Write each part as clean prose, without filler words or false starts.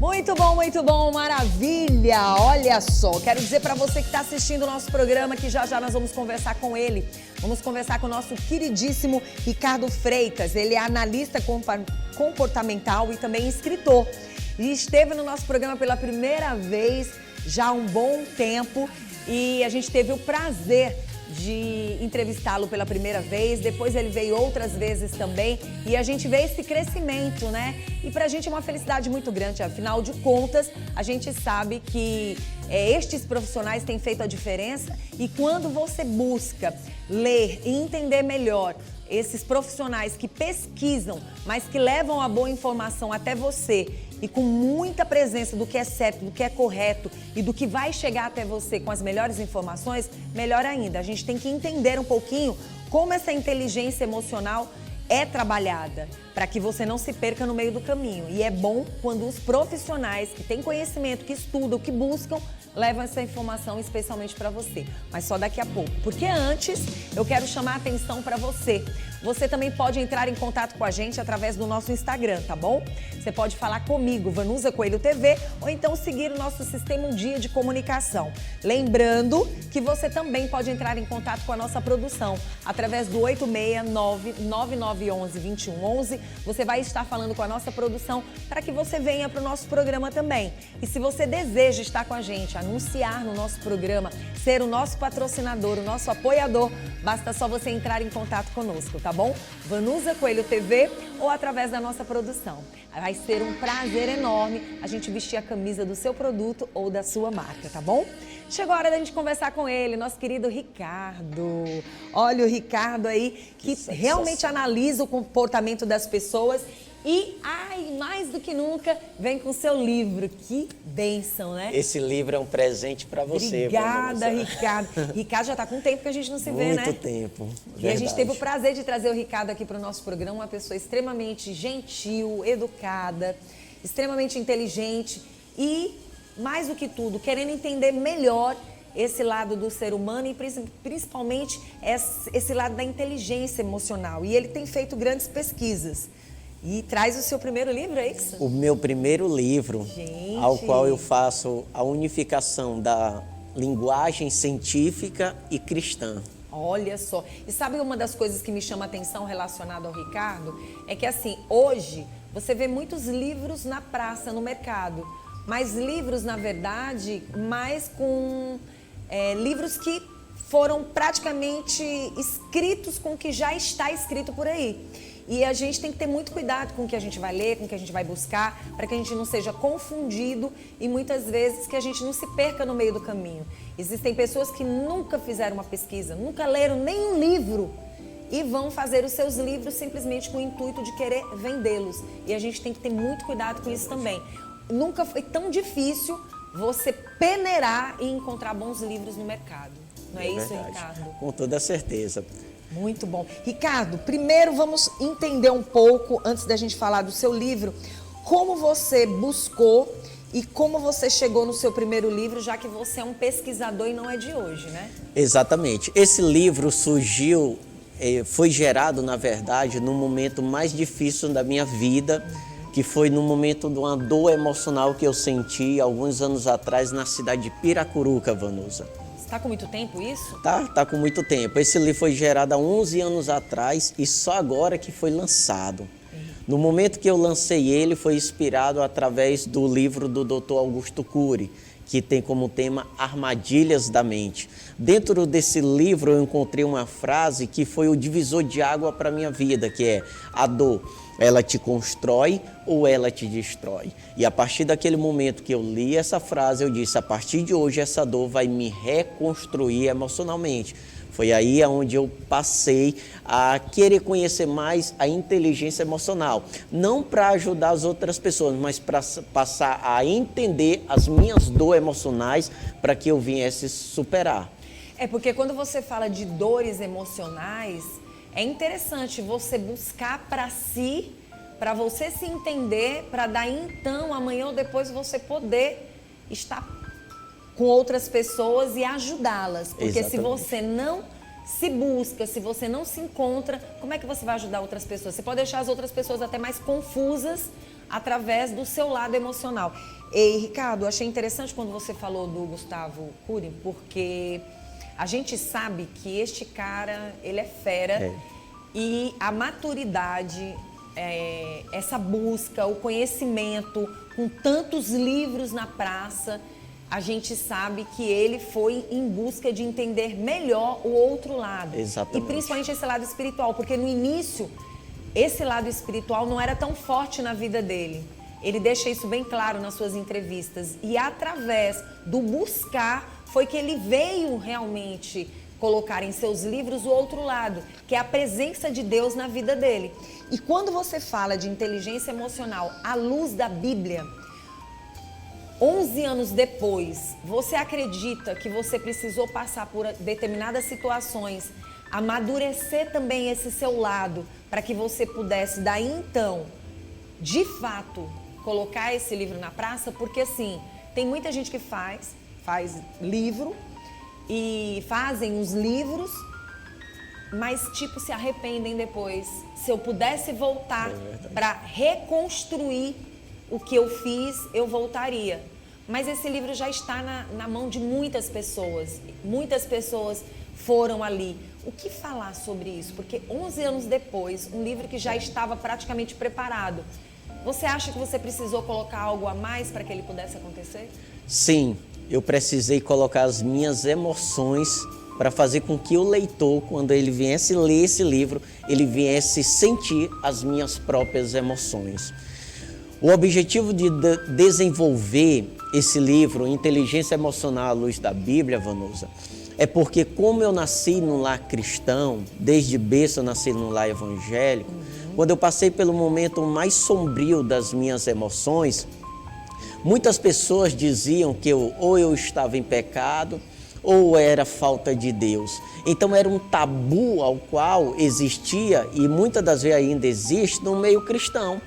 Muito bom, maravilha! Olha só, quero dizer para você que está assistindo o nosso programa que já nós vamos conversar com ele. Vamos conversar com o nosso queridíssimo Ricardo Freitas. Ele é analista comportamental e também escritor. E esteve no nosso programa pela primeira vez já há um bom tempo e a gente teve o prazer de entrevistá-lo pela primeira vez, depois ele veio outras vezes também e a gente vê esse crescimento, né? E pra gente é uma felicidade muito grande, afinal de contas, a gente sabe que estes profissionais têm feito a diferença e quando você busca ler e entender melhor esses profissionais que pesquisam, mas que levam a boa informação até você e com muita presença do que é certo, do que é correto e do que vai chegar até você com as melhores informações, melhor ainda. A gente tem que entender um pouquinho como essa inteligência emocional é trabalhada, para que você não se perca no meio do caminho. E é bom quando os profissionais que têm conhecimento, que estudam, que buscam, levam essa informação especialmente para você. Mas só daqui a pouco, porque antes eu quero chamar a atenção para você. Você também pode entrar em contato com a gente através do nosso Instagram, tá bom? Você pode falar comigo, Vanusa Coelho TV, ou então seguir o nosso sistema Um Dia de Comunicação. Lembrando que você também pode entrar em contato com a nossa produção através do 869-9911-2111. Você vai estar falando com a nossa produção para que você venha para o nosso programa também. E se você deseja estar com a gente, anunciar no nosso programa, ser o nosso patrocinador, o nosso apoiador, basta só você entrar em contato conosco, tá bom? Vanusa Coelho TV ou através da nossa produção. Vai ser um prazer enorme a gente vestir a camisa do seu produto ou da sua marca, tá bom? Chegou a hora da gente conversar com ele, nosso querido Ricardo. Olha o Ricardo aí, que realmente analisa o comportamento das pessoas e, mais do que nunca, vem com o seu livro. Que bênção, né? Esse livro é um presente para você. Obrigada, Ricardo. Ricardo já está com tempo que a gente não se vê, né? Muito tempo, verdade. E a gente teve o prazer de trazer o Ricardo aqui para o nosso programa, uma pessoa extremamente gentil, educada, extremamente inteligente e, mais do que tudo, querendo entender melhor esse lado do ser humano e principalmente esse lado da inteligência emocional. E ele tem feito grandes pesquisas. E traz o seu primeiro livro, é isso? O meu primeiro livro, ao qual eu faço a unificação da linguagem científica e cristã. Olha só. E sabe uma das coisas que me chama a atenção relacionada ao Ricardo? É que assim, hoje você vê muitos livros na praça, no mercado. Mas livros, na verdade, mais com livros que foram praticamente escritos com o que já está escrito por aí. E a gente tem que ter muito cuidado com o que a gente vai ler, com o que a gente vai buscar, para que a gente não seja confundido e muitas vezes que a gente não se perca no meio do caminho. Existem pessoas que nunca fizeram uma pesquisa, nunca leram nenhum livro e vão fazer os seus livros simplesmente com o intuito de querer vendê-los. E a gente tem que ter muito cuidado com isso também. Nunca foi tão difícil você peneirar e encontrar bons livros no mercado. Não é isso, verdade. Ricardo? Com toda certeza. Muito bom. Ricardo, primeiro vamos entender um pouco, antes da gente falar do seu livro, como você buscou e como você chegou no seu primeiro livro, já que você é um pesquisador e não é de hoje, né? Exatamente. Esse livro surgiu, foi gerado, na verdade, no momento mais difícil da minha vida, que foi no momento de uma dor emocional que eu senti alguns anos atrás na cidade de Piracuruca, Vanusa. Tá com muito tempo isso? Tá com muito tempo. Esse livro foi gerado há 11 anos atrás e só agora que foi lançado. No momento que eu lancei ele, foi inspirado através do livro do Dr. Augusto Cury, que tem como tema Armadilhas da Mente. Dentro desse livro eu encontrei uma frase que foi o divisor de água para a minha vida, que é: a dor, ela te constrói ou ela te destrói? E a partir daquele momento que eu li essa frase, eu disse: a partir de hoje essa dor vai me reconstruir emocionalmente. Foi aí onde eu passei a querer conhecer mais a inteligência emocional. Não para ajudar as outras pessoas, mas para passar a entender as minhas dores emocionais para que eu viesse superar. É porque quando você fala de dores emocionais, é interessante você buscar para si, para você se entender, para daí então, amanhã ou depois, você poder estar com outras pessoas e ajudá-las. Porque Exatamente. Se você não se busca, se você não se encontra, como é que você vai ajudar outras pessoas? Você pode deixar as outras pessoas até mais confusas através do seu lado emocional. E, Ricardo, achei interessante quando você falou do Gustavo Cury, porque a gente sabe que este cara, ele é fera e a maturidade, essa busca, o conhecimento, com tantos livros na praça, a gente sabe que ele foi em busca de entender melhor o outro lado. Exatamente. E principalmente esse lado espiritual, porque no início, esse lado espiritual não era tão forte na vida dele. Ele deixa isso bem claro nas suas entrevistas. E através do buscar, foi que ele veio realmente colocar em seus livros o outro lado, que é a presença de Deus na vida dele. E quando você fala de inteligência emocional à luz da Bíblia, 11 anos depois, você acredita que você precisou passar por determinadas situações, amadurecer também esse seu lado, para que você pudesse, daí então, de fato, colocar esse livro na praça? Porque assim, tem muita gente que faz livro e fazem os livros, mas tipo se arrependem depois. Se eu pudesse voltar para reconstruir o que eu fiz, eu voltaria. Mas esse livro já está na mão de muitas pessoas. Muitas pessoas foram ali. O que falar sobre isso? Porque 11 anos depois, um livro que já estava praticamente preparado, você acha que você precisou colocar algo a mais para que ele pudesse acontecer? Sim, eu precisei colocar as minhas emoções para fazer com que o leitor, quando ele viesse ler esse livro, ele viesse sentir as minhas próprias emoções. O objetivo de desenvolver esse livro, Inteligência Emocional à Luz da Bíblia, Vanusa, é porque como eu nasci num lar cristão, desde berço eu nasci num lar evangélico, quando eu passei pelo momento mais sombrio das minhas emoções, muitas pessoas diziam que ou eu estava em pecado, ou era falta de Deus. Então era um tabu ao qual existia e muitas das vezes ainda existe no meio cristão.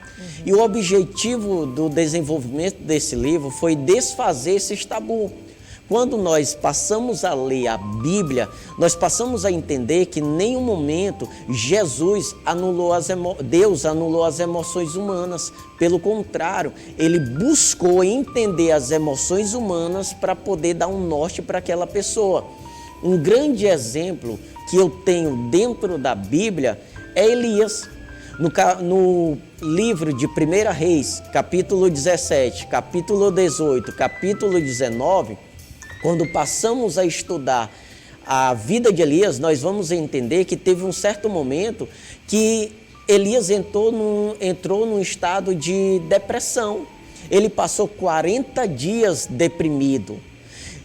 E o objetivo do desenvolvimento desse livro foi desfazer esse tabu. Quando nós passamos a ler a Bíblia, nós passamos a entender que em nenhum momento Deus anulou as emoções humanas. Pelo contrário, ele buscou entender as emoções humanas para poder dar um norte para aquela pessoa. Um grande exemplo que eu tenho dentro da Bíblia é Elias. No livro de 1 Reis, capítulo 17, capítulo 18, capítulo 19, quando passamos a estudar a vida de Elias, nós vamos entender que teve um certo momento que Elias entrou num estado de depressão. Ele passou 40 dias deprimido.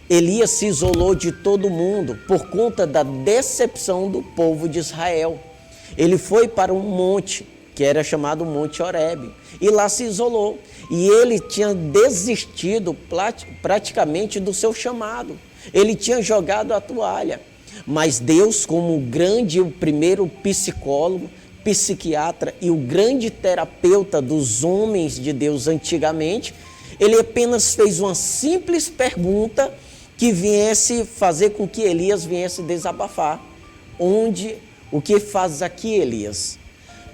Elias se isolou de todo mundo por conta da decepção do povo de Israel. Ele foi para um monte, que era chamado Monte Horebe, e lá se isolou. E ele tinha desistido praticamente do seu chamado. Ele tinha jogado a toalha. Mas Deus, como o primeiro psicólogo, psiquiatra e o grande terapeuta dos homens de Deus antigamente, ele apenas fez uma simples pergunta que viesse fazer com que Elias viesse desabafar. O que faz aqui, Elias?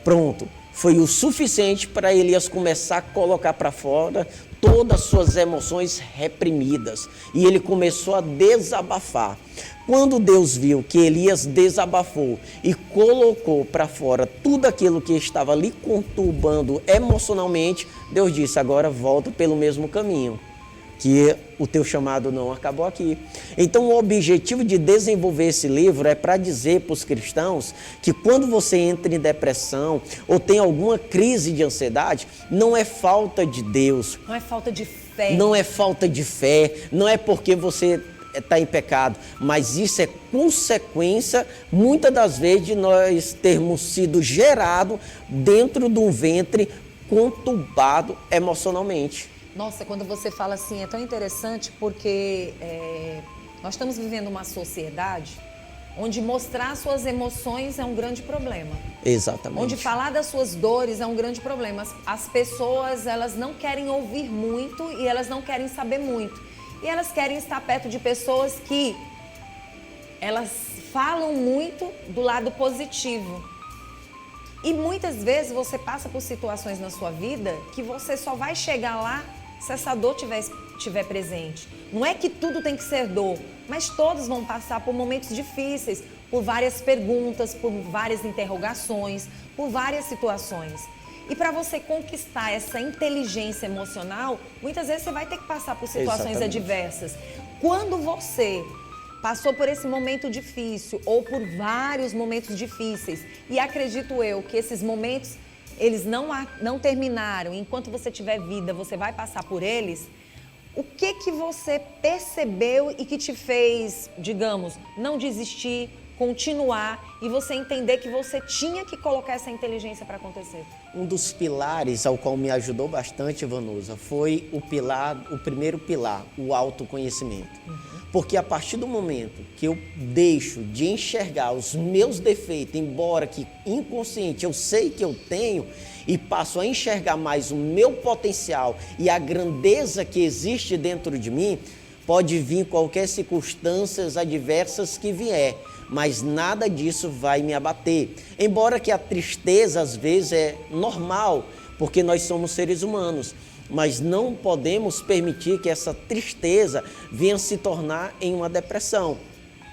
Pronto. Foi o suficiente para Elias começar a colocar para fora todas as suas emoções reprimidas. E ele começou a desabafar. Quando Deus viu que Elias desabafou e colocou para fora tudo aquilo que estava ali conturbando emocionalmente, Deus disse: agora volta pelo mesmo caminho, que o teu chamado não acabou aqui. Então o objetivo de desenvolver esse livro é para dizer para os cristãos que quando você entra em depressão ou tem alguma crise de ansiedade, não é falta de Deus. Não é falta de fé. Não é falta de fé, não é porque você está em pecado, mas isso é consequência, muitas das vezes, de nós termos sido gerados dentro de um ventre conturbado emocionalmente. Nossa, quando você fala assim, é tão interessante porque nós estamos vivendo uma sociedade onde mostrar suas emoções é um grande problema. Exatamente. Onde falar das suas dores é um grande problema. As pessoas, elas não querem ouvir muito e elas não querem saber muito. E elas querem estar perto de pessoas que elas falam muito do lado positivo. E muitas vezes você passa por situações na sua vida que você só vai chegar lá se essa dor estiver presente. Não é que tudo tem que ser dor, mas todos vão passar por momentos difíceis, por várias perguntas, por várias interrogações, por várias situações. E para você conquistar essa inteligência emocional, muitas vezes você vai ter que passar por situações adversas. Quando você passou por esse momento difícil ou por vários momentos difíceis, e acredito eu que esses momentos, eles não terminaram, enquanto você tiver vida, você vai passar por eles, o que você percebeu e que te fez, digamos, não desistir, continuar e você entender que você tinha que colocar essa inteligência para acontecer? Um dos pilares ao qual me ajudou bastante, Vanusa, foi o primeiro pilar, o autoconhecimento. Porque a partir do momento que eu deixo de enxergar os meus defeitos, embora que inconsciente eu sei que eu tenho, e passo a enxergar mais o meu potencial e a grandeza que existe dentro de mim, pode vir qualquer circunstâncias adversas que vier, mas nada disso vai me abater. Embora que a tristeza às vezes é normal, porque nós somos seres humanos, mas não podemos permitir que essa tristeza venha se tornar em uma depressão.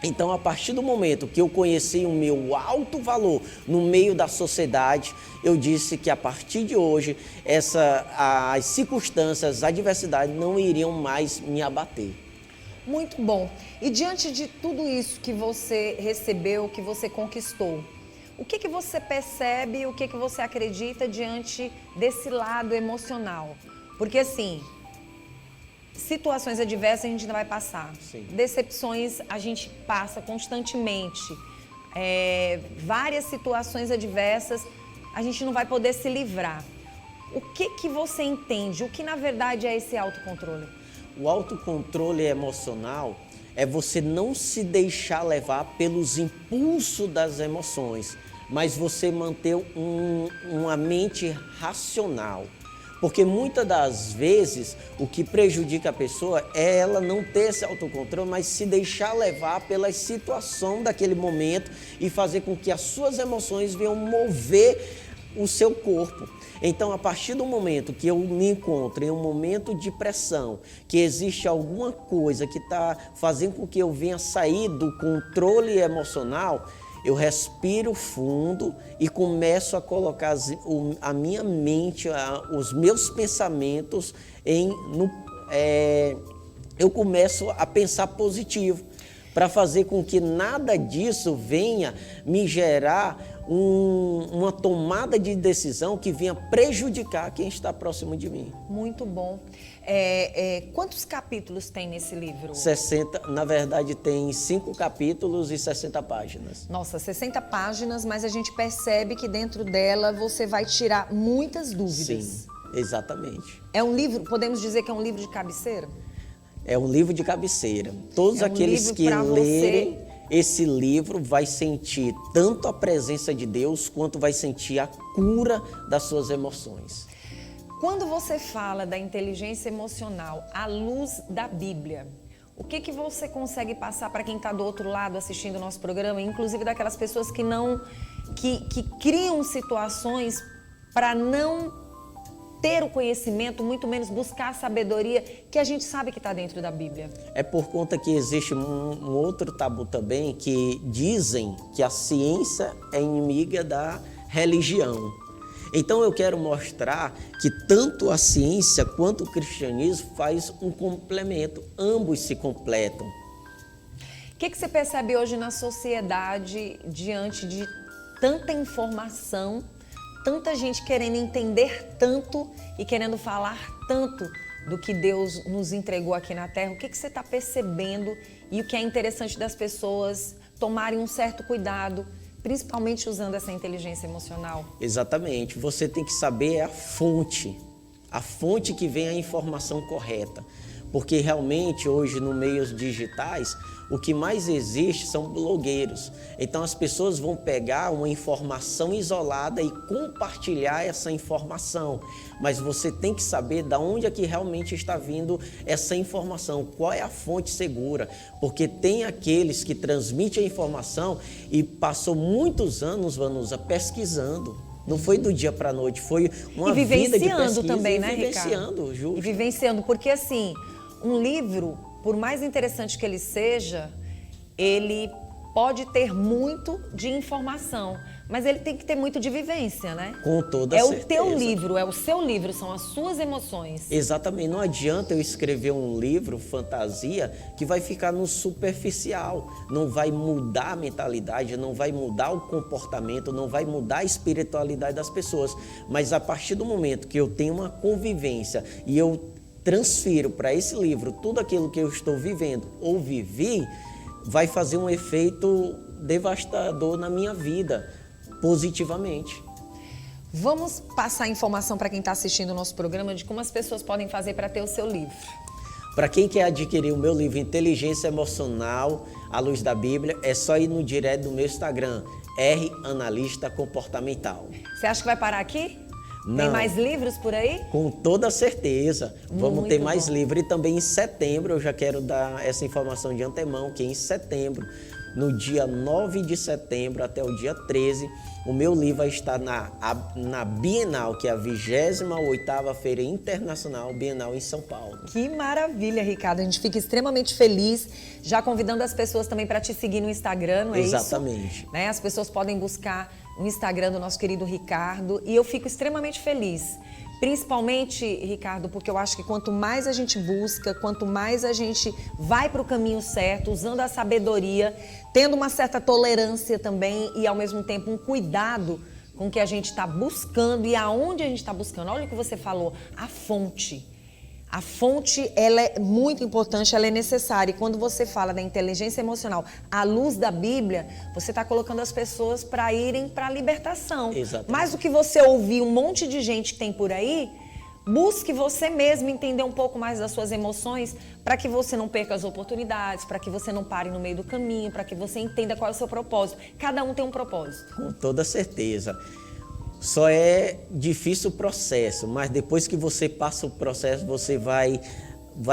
Então, a partir do momento que eu conheci o meu alto valor no meio da sociedade, eu disse que a partir de hoje, as circunstâncias, as adversidades não iriam mais me abater. Muito bom. E diante de tudo isso que você recebeu, que você conquistou, o que você percebe, o que você acredita diante desse lado emocional? Porque assim, situações adversas a gente ainda vai passar. Sim. Decepções a gente passa constantemente. Várias situações adversas a gente não vai poder se livrar. O que você entende? O que na verdade é esse autocontrole? O autocontrole emocional é você não se deixar levar pelos impulsos das emoções, mas você manter uma mente racional. Porque muitas das vezes o que prejudica a pessoa é ela não ter esse autocontrole, mas se deixar levar pela situação daquele momento e fazer com que as suas emoções venham mover o seu corpo. Então, a partir do momento que eu me encontro em um momento de pressão, que existe alguma coisa que está fazendo com que eu venha sair do controle emocional, eu respiro fundo e começo a colocar a minha mente, os meus pensamentos eu começo a pensar positivo, para fazer com que nada disso venha me gerar uma tomada de decisão que venha prejudicar quem está próximo de mim. Muito bom. Quantos capítulos tem nesse livro? 60, na verdade tem 5 capítulos e 60 páginas. Nossa, 60 páginas, mas a gente percebe que dentro dela você vai tirar muitas dúvidas. Sim, exatamente. É um livro, podemos dizer que é um livro de cabeceira? É um livro de cabeceira. Todos aqueles que lerem esse livro vai sentir tanto a presença de Deus quanto vai sentir a cura das suas emoções. Quando você fala da inteligência emocional à luz da Bíblia, o que você consegue passar para quem está do outro lado assistindo o nosso programa, inclusive daquelas pessoas que criam situações para não ter o conhecimento, muito menos buscar a sabedoria que a gente sabe que está dentro da Bíblia? É por conta que existe um outro tabu também, que dizem que a ciência é inimiga da religião. Então eu quero mostrar que tanto a ciência quanto o cristianismo faz um complemento, ambos se completam. O que você percebe hoje na sociedade diante de tanta informação, tanta gente querendo entender tanto e querendo falar tanto do que Deus nos entregou aqui na Terra? O que você está percebendo e o que é interessante das pessoas tomarem um certo cuidado, principalmente usando essa inteligência emocional? Exatamente. Você tem que saber a fonte que vem a informação correta. Porque realmente hoje no meios digitais, o que mais existe são blogueiros. Então as pessoas vão pegar uma informação isolada e compartilhar essa informação. Mas você tem que saber de onde é que realmente está vindo essa informação, qual é a fonte segura. Porque tem aqueles que transmitem a informação e passou muitos anos, Vanusa, pesquisando. Não foi do dia para a noite, foi uma vida de pesquisa também, né, vivenciando, Ricardo? justo. E vivenciando, porque assim, um livro, por mais interessante que ele seja, ele pode ter muito de informação, mas ele tem que ter muito de vivência, né? Com toda certeza. certeza. É o teu livro, é o seu livro, são as suas emoções. Exatamente, não adianta eu escrever um livro, fantasia, que vai ficar no superficial, não vai mudar a mentalidade, não vai mudar o comportamento, não vai mudar a espiritualidade das pessoas, mas a partir do momento que eu tenho uma convivência e eu transfiro para esse livro tudo aquilo que eu estou vivendo ou vivi, vai fazer um efeito devastador na minha vida, positivamente. Vamos passar informação para quem está assistindo o nosso programa de como as pessoas podem fazer para ter o seu livro. Para quem quer adquirir o meu livro Inteligência Emocional à Luz da Bíblia, é só ir no direct do meu Instagram, Analista Comportamental. Você acha que vai parar aqui? Não. Tem mais livros por aí? Com toda certeza. Vamos ter mais bom. livros. E também em setembro, eu já quero dar essa informação de antemão, que em setembro, no dia 9 de setembro até o dia 13, o meu livro vai estar na Bienal, que é a 28ª Feira Internacional Bienal em São Paulo. Que maravilha, Ricardo. A gente fica extremamente feliz, já convidando as pessoas também para te seguir no Instagram, não é isso? Exatamente. Né? As pessoas podem buscar no Instagram do nosso querido Ricardo e eu fico extremamente feliz. Principalmente, Ricardo, porque eu acho que quanto mais a gente busca, quanto mais a gente vai para o caminho certo, usando a sabedoria, tendo uma certa tolerância também e, ao mesmo tempo, um cuidado com o que a gente está buscando e aonde a gente está buscando. Olha o que você falou, a fonte. A fonte, ela é muito importante, ela é necessária. E quando você fala da inteligência emocional à luz da Bíblia, você está colocando as pessoas para irem para a libertação. Exatamente. Mais do que você ouvir um monte de gente que tem por aí, busque você mesmo entender um pouco mais das suas emoções para que você não perca as oportunidades, para que você não pare no meio do caminho, para que você entenda qual é o seu propósito. Cada um tem um propósito. Com toda certeza. Só é difícil o processo, mas depois que você passa o processo, você vai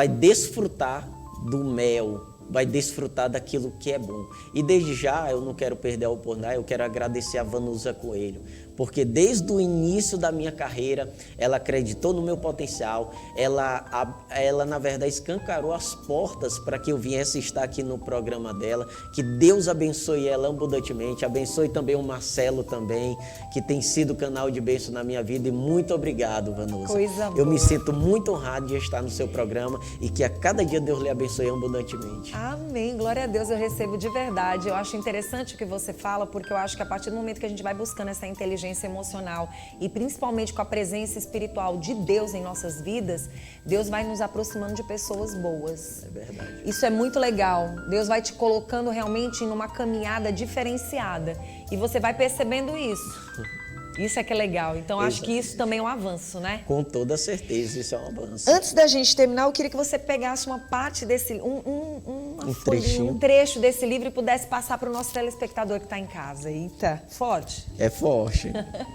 desfrutar do mel, vai desfrutar daquilo que é bom. E desde já, eu não quero perder a oportunidade, eu quero agradecer a Vanusa Coelho, porque desde o início da minha carreira, ela acreditou no meu potencial, ela na verdade escancarou as portas para que eu viesse estar aqui no programa dela. Que Deus abençoe ela abundantemente, abençoe também o Marcelo também, que tem sido canal de bênção na minha vida, e muito obrigado, Vanusa. Coisa boa. Eu me sinto muito honrado de estar no seu programa e que a cada dia Deus lhe abençoe abundantemente. Amém, glória a Deus, eu recebo de verdade. Eu acho interessante o que você fala, porque eu acho que a partir do momento que a gente vai buscando essa inteligência emocional e principalmente com a presença espiritual de Deus em nossas vidas, Deus vai nos aproximando de pessoas boas. É verdade. Isso é muito legal. Deus vai te colocando realmente numa caminhada diferenciada e você vai percebendo isso. Isso é que é legal. Então, acho que isso também é um avanço, né? Com toda certeza, isso é um avanço. Antes da gente terminar, eu queria que você pegasse uma parte desse, um trecho desse livro e pudesse passar para o nosso telespectador que está em casa. Eita, forte. É forte.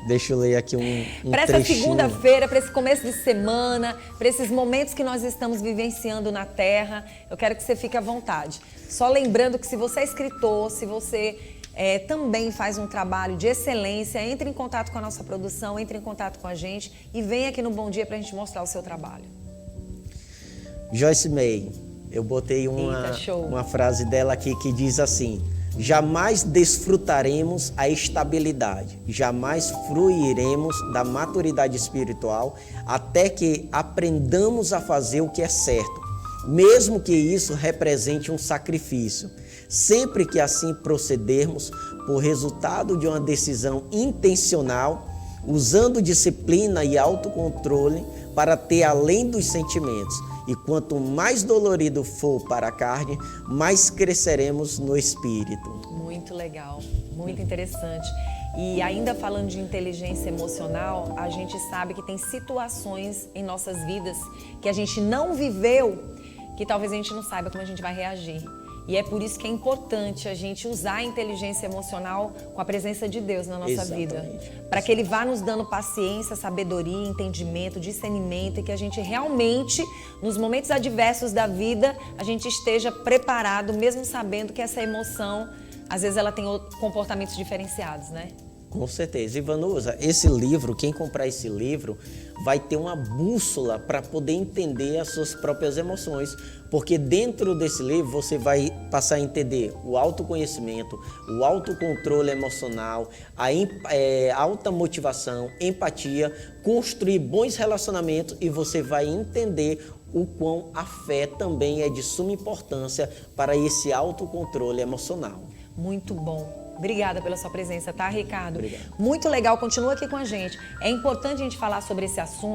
Deixa eu ler aqui um para essa trechinho. segunda-feira, para esse começo de semana, para esses momentos que nós estamos vivenciando na Terra, eu quero que você fique à vontade. Só lembrando que se você é escritor, se você também faz um trabalho de excelência, entre em contato com a nossa produção, entre em contato com a gente e vem aqui no Bom Dia para a gente mostrar o seu trabalho. Joyce May, eu botei uma frase dela aqui que diz assim: jamais desfrutaremos a estabilidade, jamais fruiremos da maturidade espiritual até que aprendamos a fazer o que é certo, mesmo que isso represente um sacrifício. Sempre que assim procedermos, por resultado de uma decisão intencional, usando disciplina e autocontrole para ter além dos sentimentos. E quanto mais dolorido for para a carne, mais cresceremos no espírito. Muito legal, muito interessante. E ainda falando de inteligência emocional, a gente sabe que tem situações em nossas vidas que a gente não viveu, que talvez a gente não saiba como a gente vai reagir. E é por isso que é importante a gente usar a inteligência emocional com a presença de Deus na nossa vida. Para que Ele vá nos dando paciência, sabedoria, entendimento, discernimento e que a gente realmente, nos momentos adversos da vida, a gente esteja preparado, mesmo sabendo que essa emoção, às vezes ela tem comportamentos diferenciados, né? Com certeza. Ivanusa, esse livro, quem comprar esse livro, vai ter uma bússola para poder entender as suas próprias emoções. Porque dentro desse livro você vai passar a entender o autoconhecimento, o autocontrole emocional, a alta motivação, empatia, construir bons relacionamentos e você vai entender o quão a fé também é de suma importância para esse autocontrole emocional. Muito bom. Obrigada pela sua presença, tá, Ricardo? Obrigado. Muito legal, continua aqui com a gente. É importante a gente falar sobre esse assunto.